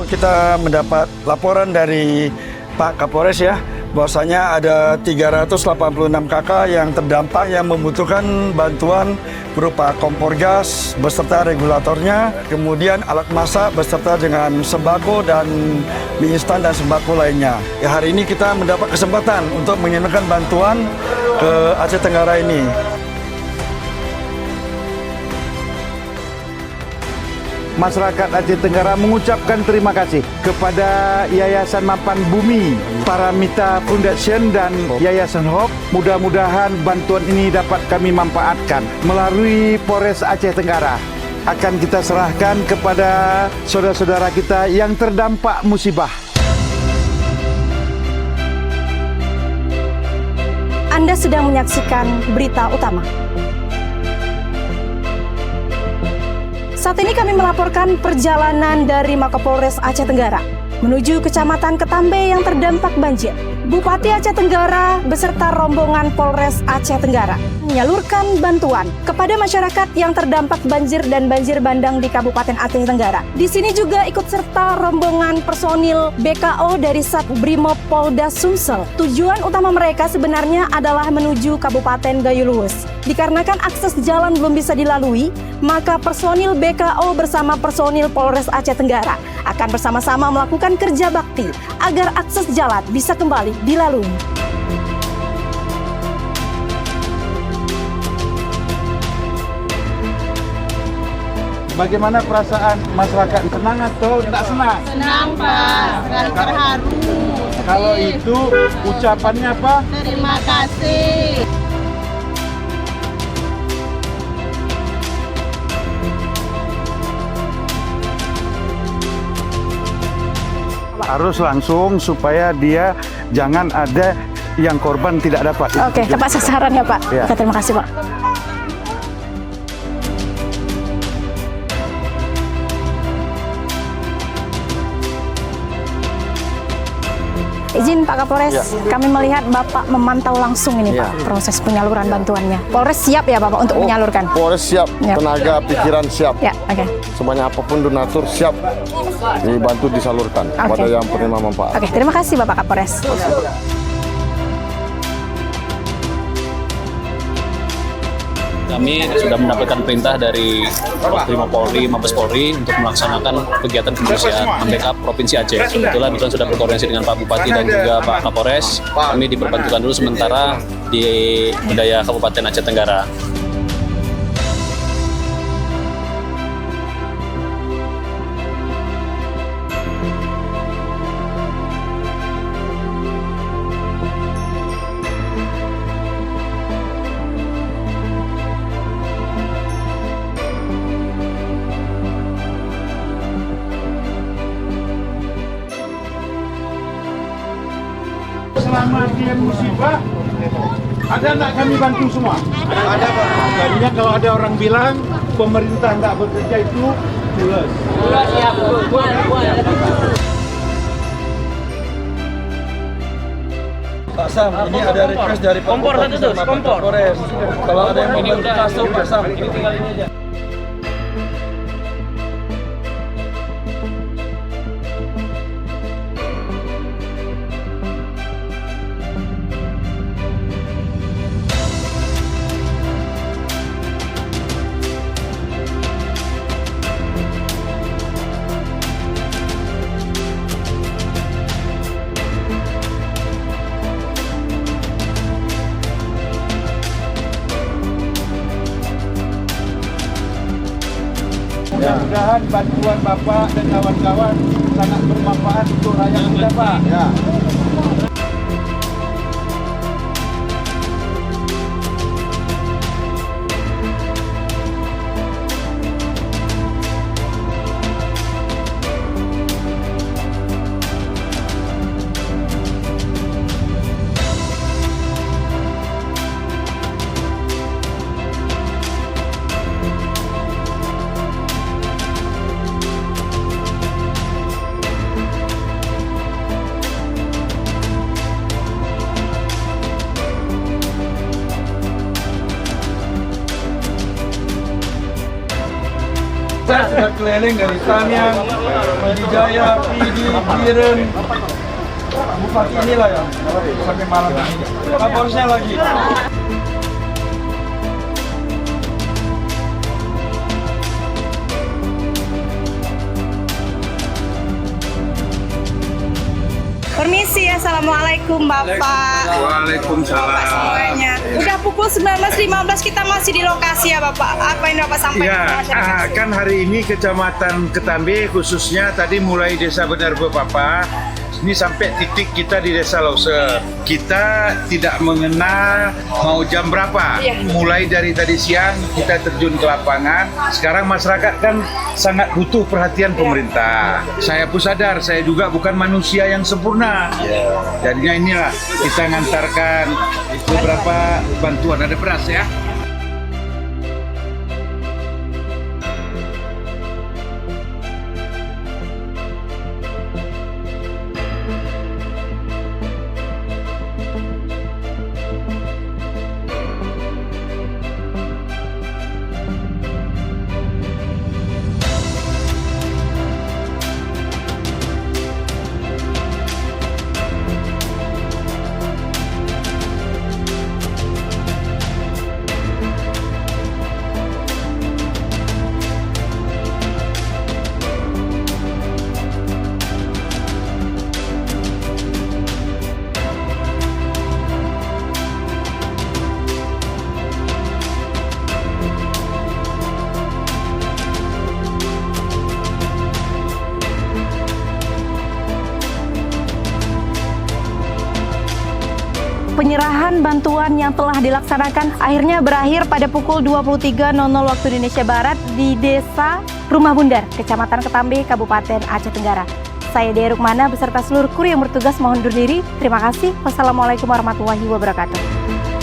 kita mendapat laporan dari Pak Kapolres ya, bahwasanya ada 386 kakak yang terdampak yang membutuhkan bantuan berupa kompor gas beserta regulatornya, kemudian alat masak beserta dengan sembako dan mie instan dan sembako lainnya. Ya, hari ini kita mendapat kesempatan untuk mengirimkan bantuan ke Aceh Tenggara ini. Masyarakat Aceh Tenggara mengucapkan terima kasih kepada Yayasan Mapan Bumi, Paramita Foundation dan Yayasan Hope. Mudah-mudahan bantuan ini dapat kami manfaatkan melalui Polres Aceh Tenggara. Akan kita serahkan kepada saudara-saudara kita yang terdampak musibah. Anda sedang menyaksikan berita utama. Saat ini kami melaporkan perjalanan dari Makapolres Aceh Tenggara menuju Kecamatan Ketambe yang terdampak banjir. Bupati Aceh Tenggara beserta rombongan Polres Aceh Tenggara menyalurkan bantuan kepada masyarakat yang terdampak banjir dan banjir bandang di Kabupaten Aceh Tenggara. Di sini juga ikut serta rombongan personil BKO dari Sat Brimob Polda Sumsel. Tujuan utama mereka sebenarnya adalah menuju Kabupaten Gayo Luwes. Dikarenakan akses jalan belum bisa dilalui, maka personil BKO bersama personil Polres Aceh Tenggara akan bersama-sama melakukan kerja bakti agar akses jalan bisa kembali dilalui. Bagaimana perasaan masyarakat? Senang atau tidak senang? Senang Pak, sekali terharu. Kalau itu ucapannya apa? Terima kasih. Harus langsung supaya dia jangan ada yang korban tidak dapat. Oke, tepat sasaran ya Pak. Ya. Oke, terima kasih Pak. Izin Pak Kapolres, kami melihat Bapak memantau langsung ini Pak, proses penyaluran bantuannya. Polres siap ya Bapak untuk menyalurkan? Polres siap, tenaga pikiran siap. Ya, oke. Sebanyak apapun donatur siap dibantu disalurkan pada yang penerima manfaat. Oke, terima kasih Bapak Kapolres. Kami sudah mendapatkan perintah dari Brimob Polri, Mabes Polri untuk melaksanakan kegiatan kemanusiaan membackup Provinsi Aceh. Kebetulan kita sudah berkoordinasi dengan Pak Bupati dan juga Pak Kapolres. Kami diperbantukan dulu sementara di wilayah Kabupaten Aceh Tenggara. Selama dia musibah, ada nggak kami bantu semua? Ada Pak. Jadinya kalau ada orang bilang pemerintah nggak bekerja itu pulas. Pulas ya, Pak Sam, ini ada request dari Pak Bupati sama Pak Kapolres. Kalau ada yang mau bantu langsung Pak Sam. Ini tinggal ini aja. Mudah-mudahan bantuan Bapak dan kawan-kawan sangat bermanfaat untuk rakyat kita Pak. Ya. Saya sudah keliling dari Tamiang, Pidijaya, Pidi, Biren, Bupati inilah ya, sampai malam ini. Kapolresnya lagi. Permisi, assalamualaikum Bapak. Waalaikumsalam. Semuanya. Udah pukul 19.15 kita masih di lokasi ya Bapak. Apa yang Bapak sampaikan Ya, ke masyarakat? kan hari ini Kecamatan Ketambe khususnya tadi mulai Desa Benar Bepapa ini sampai titik kita di Desa Lauser. Kita tidak mengenal mau jam berapa. Iya. Mulai dari tadi siang kita terjun ke lapangan. Sekarang masyarakat kan sangat butuh perhatian pemerintah. Saya pun sadar, saya juga bukan manusia yang sempurna. Jadinya inilah kita ngantarkan beberapa bantuan. Ada beras ya. Penyerahan bantuan yang telah dilaksanakan akhirnya berakhir pada pukul 23.00 waktu Indonesia Barat di Desa Rumah Bundar, Kecamatan Ketambe, Kabupaten Aceh Tenggara. Saya Dea Rukmana beserta seluruh kru yang bertugas mohon undur diri. Terima kasih. Wassalamualaikum warahmatullahi wabarakatuh.